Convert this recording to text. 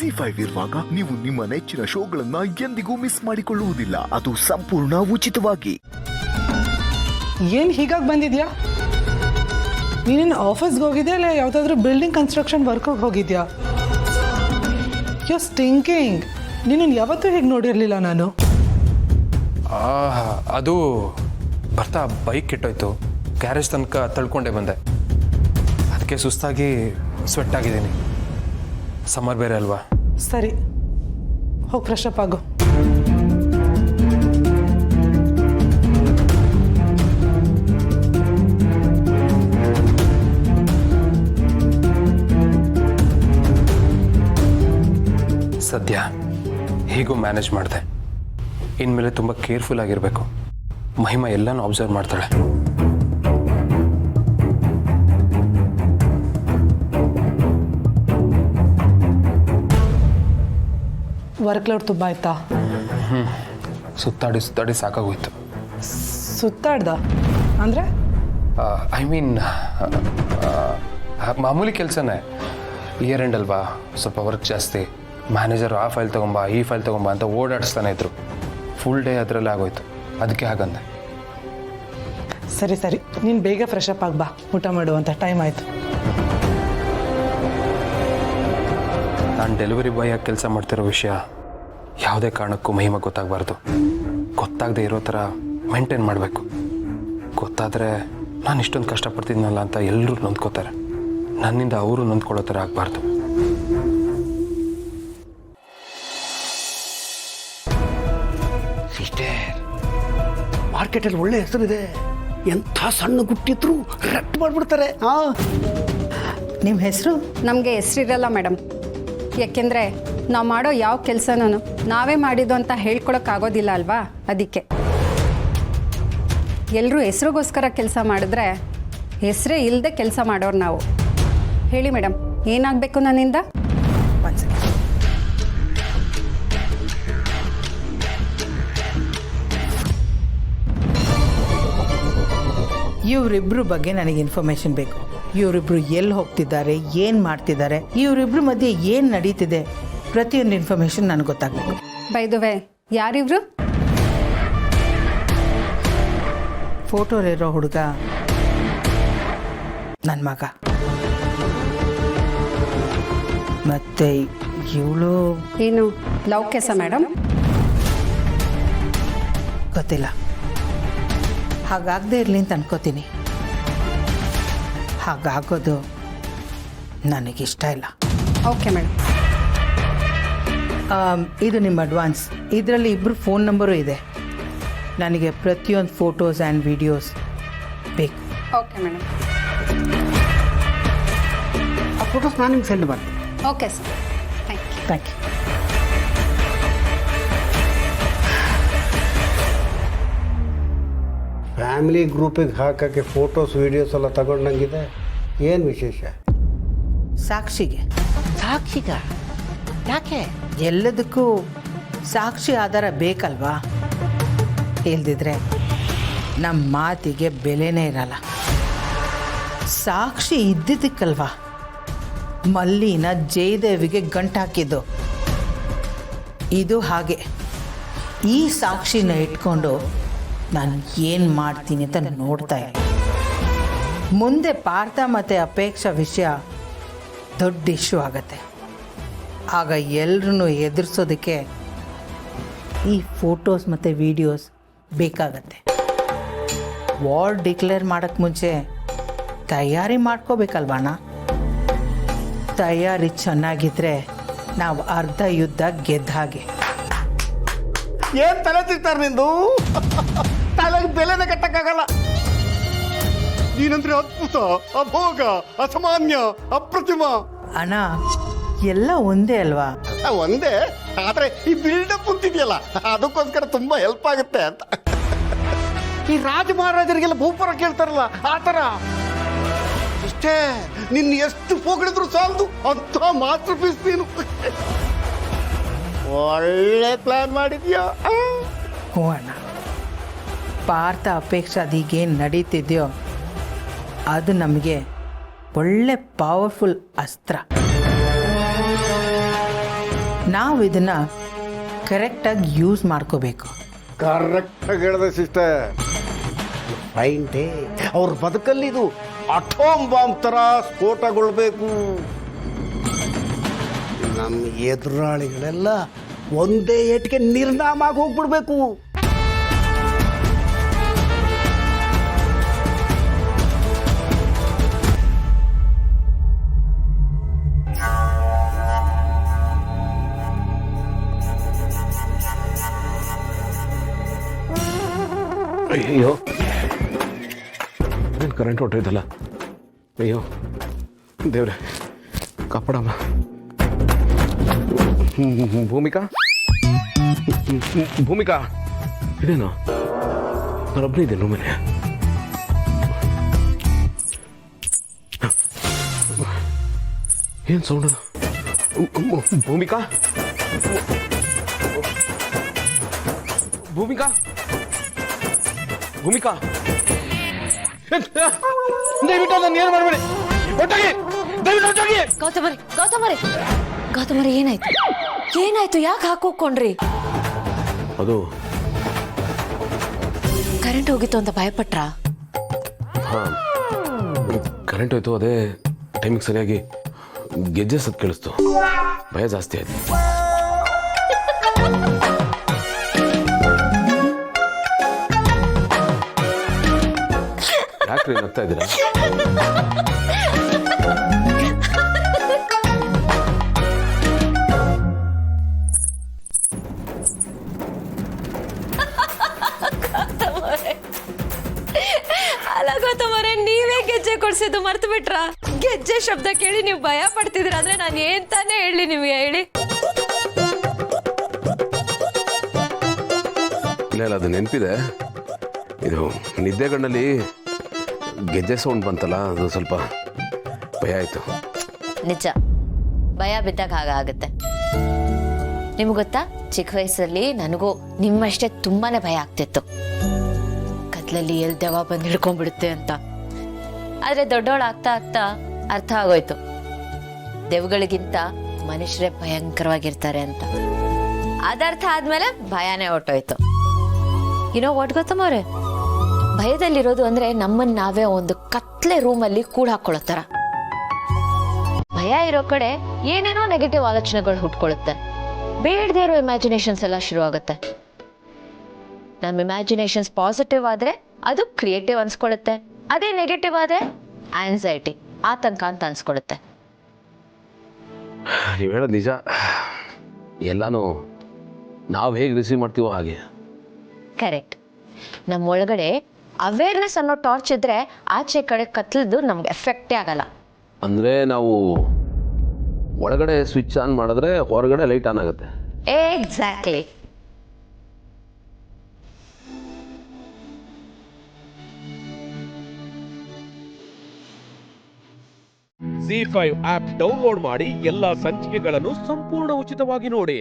ZEE5 ಇರುವಾಗ ನೀವು ನಿಮ್ಮ ನೆಚ್ಚಿನ ಶೋಗಳನ್ನ ಎಂದಿಗೂ ಮಿಸ್ ಮಾಡಿಕೊಳ್ಳುವುದಿಲ್ಲ. ಅದು ಸಂಪೂರ್ಣ ಉಚಿತವಾಗಿ. ಏನ್ ಹೀಗಾಗಿ ಬಂದಿದ್ಯಾ? ನೀನೇನು ಆಫೀಸ್ಗೆ ಹೋಗಿದ್ಯಾ ಇಲ್ಲ ಯಾವುದಾದ್ರೂ ಬಿಲ್ಡಿಂಗ್ ಕನ್ಸ್ಟ್ರಕ್ಷನ್ ವರ್ಕಿಗೆ ಹೋಗಿದ್ಯಾ? You stinking. ನೀನು ಯಾವತ್ತೂ ಹೀಗೆ ನೋಡಿರಲಿಲ್ಲ ನಾನು. ಅದು ಬರ್ತಾ ಬೈಕ್ ಕೆಟ್ಟೋಯ್ತು, ಗ್ಯಾರೇಜ್ ತನಕ ತಳ್ಕೊಂಡೇ ಬಂದೆ. ಅದಕ್ಕೆ ಸುಸ್ತಾಗಿ ಸ್ವೆಟ್ ಆಗಿದ್ದೀನಿ. ಸಮ್ಮರ್ ಬೇರೆ ಅಲ್ವಾ? ಸರಿ, ಹೋಗಿ ಫ್ರೆಶ್ ಅಪ್ ಆಗು. ಸದ್ಯ ಹೇಗೂ ಮ್ಯಾನೇಜ್ ಮಾಡಿದೆ. ಇನ್ಮೇಲೆ ತುಂಬ ಕೇರ್ಫುಲ್ ಆಗಿರಬೇಕು. ಮಹಿಮಾ ಎಲ್ಲನೂ ಅಬ್ಸರ್ವ್ ಮಾಡ್ತಾಳೆ. ವರ್ಕ್ ಲೋಡ್ ತುಂಬ ಆಯ್ತಾ? ಸುತ್ತಾಡಿ ಸಾಕಾಗೋಯ್ತು. ಸುತ್ತಾಡ್ದ ಅಂದರೆ? ಐ ಮೀನ್ ಮಾಮೂಲಿ ಕೆಲಸನೇ. ಇಯರ್ ಎಂಡ್ ಅಲ್ವಾ, ಸ್ವಲ್ಪ ವರ್ಕ್ ಜಾಸ್ತಿ. ಮ್ಯಾನೇಜರ್ ಆ ಫೈಲ್ ತೊಗೊಂಬ, ಈ ಫೈಲ್ ತೊಗೊಂಬ ಅಂತ ಓಡಾಡಿಸ್ತಾನೆ ಇದ್ರು. ಫುಲ್ ಡೇ ಅದರಲ್ಲೇ ಆಗೋಯ್ತು. ಅದಕ್ಕೆ ಹಾಗಂದೆ. ಸರಿ ಸರಿ, ನೀನು ಬೇಗ ಫ್ರೆಶ್ ಅಪ್ ಆಗ್ಬಾ, ಊಟ ಮಾಡುವಂಥ ಟೈಮ್ ಆಯಿತು. ನಾನು ಡೆಲಿವರಿ ಬಾಯ್ ಆಗಿ ಕೆಲಸ ಮಾಡ್ತಿರೋ ವಿಷಯ ಯಾವುದೇ ಕಾರಣಕ್ಕೂ ಮಹಿಮಾ ಗೊತ್ತಾಗಬಾರ್ದು. ಗೊತ್ತಾಗದೆ ಇರೋ ಥರ ಮೇಂಟೈನ್ ಮಾಡಬೇಕು. ಗೊತ್ತಾದರೆ ನಾನು ಇಷ್ಟೊಂದು ಕಷ್ಟಪಡ್ತಿದ್ನಲ್ಲ ಅಂತ ಎಲ್ಲರೂ ನೊಂದ್ಕೋತಾರೆ. ನನ್ನಿಂದ ಅವರು ನೊಂದ್ಕೊಳ್ಳೋ ಥರ ಆಗಬಾರ್ದು. ಸಿಸ್ಟರ್, ಮಾರ್ಕೆಟಲ್ಲಿ ಒಳ್ಳೆ ಹೆಸರಿದೆ. ಎಂಥ ಸಣ್ಣ ಗುಟ್ಟಿದ್ರು ರಟ್ಟು ಮಾಡಿಬಿಡ್ತಾರೆ. ನಿಮ್ಮ ಹೆಸರು? ನಮಗೆ ಹೆಸರಿರಲ್ಲ ಮೇಡಮ್. ಯಾಕೆಂದರೆ ನಾವು ಮಾಡೋ ಯಾವ ಕೆಲಸನೂ ನಾವೇ ಮಾಡಿದ್ದು ಅಂತ ಹೇಳ್ಕೊಳಕ್ಕಾಗೋದಿಲ್ಲ ಅಲ್ವಾ? ಅದಕ್ಕೆ ಎಲ್ಲರೂ ಹೆಸರಿಗೋಸ್ಕರ ಕೆಲಸ ಮಾಡಿದ್ರೆ ಹೆಸರೇ ಇಲ್ಲದೆ ಕೆಲಸ ಮಾಡೋರು ನಾವು. ಹೇಳಿ ಮೇಡಮ್, ಏನಾಗಬೇಕು ನನ್ನಿಂದ? ಇವರಿಬ್ಬರು ಬಗ್ಗೆ ನನಗೆ ಇನ್ಫಾರ್ಮೇಷನ್ ಬೇಕು. ಇವರಿಬ್ರು ಎಲ್ಲಿ ಹೋಗ್ತಿದ್ದಾರೆ, ಏನು ಮಾಡ್ತಿದ್ದಾರೆ, ಇವರಿಬ್ರು ಮಧ್ಯೆ ಏನು ನಡೀತಿದೆ, ಪ್ರತಿಯೊಂದು ಇನ್ಫಾರ್ಮೇಷನ್ ನನಗೆ ಗೊತ್ತಾಗಬೇಕು. ಬೈ ದ ವೇ, ಯಾರಿವ್ರು? ಫೋಟೋಲಿರೋ ಹುಡುಗ ನನ್ನ ಮಗ. ಮತ್ತೆ ಇವಳು ಏನು ಲವ್ ಕೇಸ ಮೇಡಮ್? ಗೊತ್ತಿಲ್ಲ. ಹಾಗಾಗದೇ ಇರಲಿ ಅಂತ ಅನ್ಕೋತೀನಿ. ಹಾಗಾಗೋದು ನನಗಿಷ್ಟ ಇಲ್ಲ. Okay madam. ಇದು ನಿಮ್ಮ ಅಡ್ವಾನ್ಸ್. ಇದರಲ್ಲಿ ಇಬ್ಬರು ಫೋನ್ ನಂಬರು ಇದೆ. ನನಗೆ ಪ್ರತಿಯೊಂದು ಫೋಟೋಸ್ ಆ್ಯಂಡ್ ವಿಡಿಯೋಸ್ ಬೇಕು. Okay madam. ಆ ಫೋಟೋಸ್ ನಾನು ನಿಮ್ಗೆ ಸೆಂಡ್ ಮಾಡ್ತೀನಿ. Okay sir, thank you. Thank you. Family ಗ್ರೂಪಿಗೆ ಹಾಕೋಕ್ಕೆ ಫೋಟೋಸ್ ವೀಡಿಯೋಸ್ ಎಲ್ಲ ತಗೊಂಡಂಗಿದೆ. ಏನು ವಿಶೇಷ? ಸಾಕ್ಷಿಗೆ. ಸಾಕ್ಷಿಗ? ಯಾಕೆ? ಎಲ್ಲದಕ್ಕೂ ಸಾಕ್ಷಿ ಆಧಾರ ಬೇಕಲ್ವಾ? ಇಲ್ದಿದ್ರೆ ನಮ್ಮ ಮಾತಿಗೆ ಬೆಲೆನೇ ಇರಲ್ಲ. ಸಾಕ್ಷಿ ಇದ್ದಿದ್ದಕ್ಕಲ್ವಾ ಮಲ್ಲಿನ ಜಯದೇವಿಗೆ ಗಂಟಾಕಿದ್ದು. ಇದು ಹಾಗೆ. ಈ ಸಾಕ್ಷಿನ ಇಟ್ಕೊಂಡು ನಾನು ಏನು ಮಾಡ್ತೀನಿ ಅಂತ ನೋಡ್ತಾ ಇದ್ದೀನಿ. ಮುಂದೆ ಪಾರ್ಥ ಮತ್ತು ಅಪೇಕ್ಷಾ ವಿಷಯ ದೊಡ್ಡ ಇಶ್ಯೂ ಆಗತ್ತೆ. ಆಗ ಎಲ್ಲರೂ ಎದುರಿಸೋದಕ್ಕೆ ಈ ಫೋಟೋಸ್ ಮತ್ತು ವಿಡಿಯೋಸ್ ಬೇಕಾಗತ್ತೆ. ವಾರ್ ಡಿಕ್ಲೇರ್ ಮಾಡೋಕ್ಕೆ ಮುಂಚೆ ತಯಾರಿ ಮಾಡ್ಕೋಬೇಕಲ್ವಣ್ಣ? ತಯಾರಿ ಚೆನ್ನಾಗಿದ್ದರೆ ನಾವು ಅರ್ಧ ಯುದ್ಧ ಗೆದ್ದ ಹಾಗೆ. ಏನು ತಲೆ ತಿಂತಾರೆ ನಿಂದು? ತಲೆಗೆ ಬೆಲೆನೇ ಕಟ್ಟಕ್ಕಾಗಲ್ಲ. ನೀನಂದ್ರೆ ಅದ್ಭುತ, ಅಭೋಗ, ಅಸಾಮಾನ್ಯ, ಅಪ್ರತಿಮ. ಅಣ್ಣ, ಎಲ್ಲ ಒಂದೇ ಅಲ್ವಾ? ಒಂದೇ, ಆದ್ರೆ ಈ ಬಿಲ್ಡಪ್ ಅಂತಿದೆಯಲ್ಲ ಅದಕ್ಕೋಸ್ಕರ ತುಂಬಾ ಹೆಲ್ಪ್ ಆಗುತ್ತೆ ಅಂತ. ಈ ರಾಜ ಮಹಾರಾಜರಿಗೆಲ್ಲ ಬಹುಪರ ಕೇಳ್ತಾರಲ್ಲ ಆ ಥರ. ಅಷ್ಟೇ, ನಿನ್ನ ಎಷ್ಟು ಹೋಗಿಡಿದ್ರು ಸಾಲದು ಅಂತ ಮಾಸ್ಟರ್ ಪೀಸ್ ನೀನು. ಒಳ್ಳೆ ಪ್ಲಾನ್ ಮಾಡಿದ್ಯಾ. ಹ್ಞೂ ಅಣ್ಣ. ಪಾರ್ಥ ಅಪೇಕ್ಷೆ ಅದೀಗೇನು ನಡೀತಿದೆಯೋ ಅದು ನಮಗೆ ಒಳ್ಳೆ ಪವರ್ಫುಲ್ ಅಸ್ತ್ರ. ನಾವು ಇದನ್ನು ಕರೆಕ್ಟಾಗಿ ಯೂಸ್ ಮಾಡ್ಕೋಬೇಕು. ಕರೆಕ್ಟಾಗಿ ಹೇಳಿದೆ ಸಿಸ್ಟರ್. ಪಾಯಿಂಟೇ ಅವ್ರ ಬದುಕಲ್ಲಿ ಇದು ಅಟೋಮ್ ಬಾಂಬ್ ಥರ ಸ್ಫೋಟಗೊಳ್ಬೇಕು. ನಮ್ಮ ಎದುರಾಳಿಗಳೆಲ್ಲ ಒಂದೇ ಏಟಿಗೆ ನಿರ್ನಾಮ ಆಗಿ ಹೋಗ್ಬಿಡ್ಬೇಕು. ಅಯ್ಯೋ ಏನು ಕರೆಂಟ್ ಹೊಟ್ಟೋಯ್ತಲ್ಲ. ಅಯ್ಯೋ ದೇವ್ರೆ ಕಾಪಾಡಮ್ಮ. ಭೂಮಿಕಾ ಭೂಮಿಕಾ ಇದೇನು ನಾನೊಬ್ಬನೇ ಇದ್ದೇನೆ ರೂಮಲ್ಲಿ. ಏನು ಸೌಂಡ್ ಅದು? ಭೂಮಿಕಾ ಭೂಮಿಕಾ ಭೂಮಿಕಾ ದಯವಿಟ್ಟು ಅದನ್ನು ಏನು ಮಾಡಬೇಡಿ. ಒಟ್ಟಾಗಿ ದಯವಿಟ್ಟು ಒಟ್ಟಾಗಿ. ಗೌತಮರಿ ಏನಾಯ್ತು ಯಾಕೆ ಹಾಕೋಕೊಂಡ್ರಿ? ಅದು ಕರೆಂಟ್ ಹೋಗಿತ್ತು ಅಂತ ಭಯಪಟ್ರಾ? ಹಾಂ ಕರೆಂಟ್ ಹೋಯ್ತು. ಅದೇ ಟೈಮಿಗೆ ಸರಿಯಾಗಿ ಗೆಜ್ಜೆ ಸತ್ ಕೇಳಿಸ್ತು. ಭಯ ಜಾಸ್ತಿ ಆಯ್ತು. ಯಾಕ್ರಿ ನಗ್ತಾ ಇದ್ದೀರಾ? ಅಲ್ಲ ಗೌತಮರೇ, ನೀವೇ ಗೆಜ್ಜೆ ಕೊಡ್ಸಿದ್ದು ಮರ್ತು ಬಿಟ್ರಾ? ಗೆಜ್ಜೆ ಶಬ್ದ ಕೇಳಿ ನೀವು ಭಯ ಪಡ್ತಿದ್ದೀರ ಅಂದ್ರೆ ನಾನು ಏನ್ ತಾನೇ ಹೇಳಿ ನಿಮ್ಗೆ ಹೇಳಿ. ಇಲ್ಲ ಅದು ನೆನಪಿದೆ. ಇದು ನಿದ್ದೆಗಣ್ಣಲ್ಲಿ ಗೆಜ್ಜೆ ಸೌಂಡ್ ಬಂತಲ್ಲ, ಅದು ಸ್ವಲ್ಪ ಭಯ ಆಯಿತು. ನಿಜ, ಭಯ ಬಿದ್ದಾಗ ಹಾಗಾಗುತ್ತೆ. ನಿಮ್ಗೆ ಗೊತ್ತಾ, ಚಿಕ್ಕ ವಯಸ್ಸಲ್ಲಿ ನನಗೂ ನಿಮ್ಮಷ್ಟೇ ತುಂಬಾನೇ ಭಯ ಆಗ್ತಿತ್ತು. ಕತ್ಲಲ್ಲಿ ಎಲ್ಲಿ ದೆವ್ವ ಬಂದು ಹಿಡ್ಕೊಂಡ್ಬಿಡುತ್ತೆ ಅಂತ. ಆದ್ರೆ ದೊಡ್ಡವಳು ಆಗ್ತಾ ಆಗ್ತಾ ಅರ್ಥ ಆಗೋಯ್ತು, ದೆವ್ಗಳಿಗಿಂತ ಮನುಷ್ಯರೇ ಭಯಂಕರವಾಗಿರ್ತಾರೆ ಅಂತ. ಅದರ್ಥ ಆದ್ಮೇಲೆ ಭಯನೇ ಹೊಟ್ಟೋಯ್ತು. ಏನೋ ಒಟ್ಟು ಗೊತ್ತಮ್ಮವ್ರೆ, ಭಯದಲ್ಲಿರೋದು ಅಂದ್ರೆ ನಮ್ಮನ್ನ ನಾವೇ ಒಂದು ಕತ್ಲೆ ರೂಮಲ್ಲಿ ಕೂಡ ಹಾಕೊಳ್ಳೋ ಥರ. ಭಯ ಇರೋ ಕಡೆ ಏನೇನೋ ನೆಗೆಟಿವ್ ಆಲೋಚನೆಗಳು ಹುಟ್ಕೊಳ್ಳುತ್ತೆ. ಬೇಡದೇ ಇರೋ ಇಮ್ಯಾಜಿನೇಷನ್ಸ್ ಎಲ್ಲ ಶುರು ಆಗುತ್ತೆ. ನಮ್ಮ ಇಮ್ಯಾಜಿನೇಷನ್ಸ್ ಪಾಸಿಟಿವ್ ಆದ್ರೆ ಅದು ಕ್ರಿಯೇಟಿವ್ ಅನ್ಸ್ಕೊಳ್ಳುತ್ತೆ. ಅದೇ ನೆಗೆಟಿವ್ ಆದ್ರೆ ಆನ್ಸೈಟಿ, ಆತಂಕ ಅಂತ ಅನ್ಸ್ಕೊಳ್ಳುತ್ತೆ. ನೀವು ಹೇಳೋದು ನಿಜ. ಎಲ್ಲಾನು ನಾವು ಹೇಗೆ ರಿಸೀವ್ ಮಾಡ್ತೀವೋ ಹಾಗೆ. ಕರೆಕ್ಟ್. ನಮ್ಮ ಒಳಗಡೆ ಅವೇರ್ನೆಸ್ ಅನ್ನೋ ಟಾರ್ಚ್ ಇದ್ರೆ ಆಚೆ ಕಡೆ ಕತ್ಲದ್ದು ನಮ್ಗೆ ಎಫೆಕ್ಟೇ ಆಗಲ್ಲ. ಅಂದರೆ ನಾವು ಒಳಗಡೆ ಸ್ವಿಚ್ ಆನ್ ಮಾಡಿದ್ರೆ ಹೊರಗಡೆ ಲೈಟ್ ಆನ್ ಆಗುತ್ತೆ. ಎಕ್ಸಾಕ್ಟ್ಲಿ. Z5 ಆಪ್ ಡೌನ್ಲೋಡ್ ಮಾಡಿ ಎಲ್ಲಾ ಸಂಚಿಕೆಗಳನ್ನು ಸಂಪೂರ್ಣ ಉಚಿತವಾಗಿ ನೋಡಿ.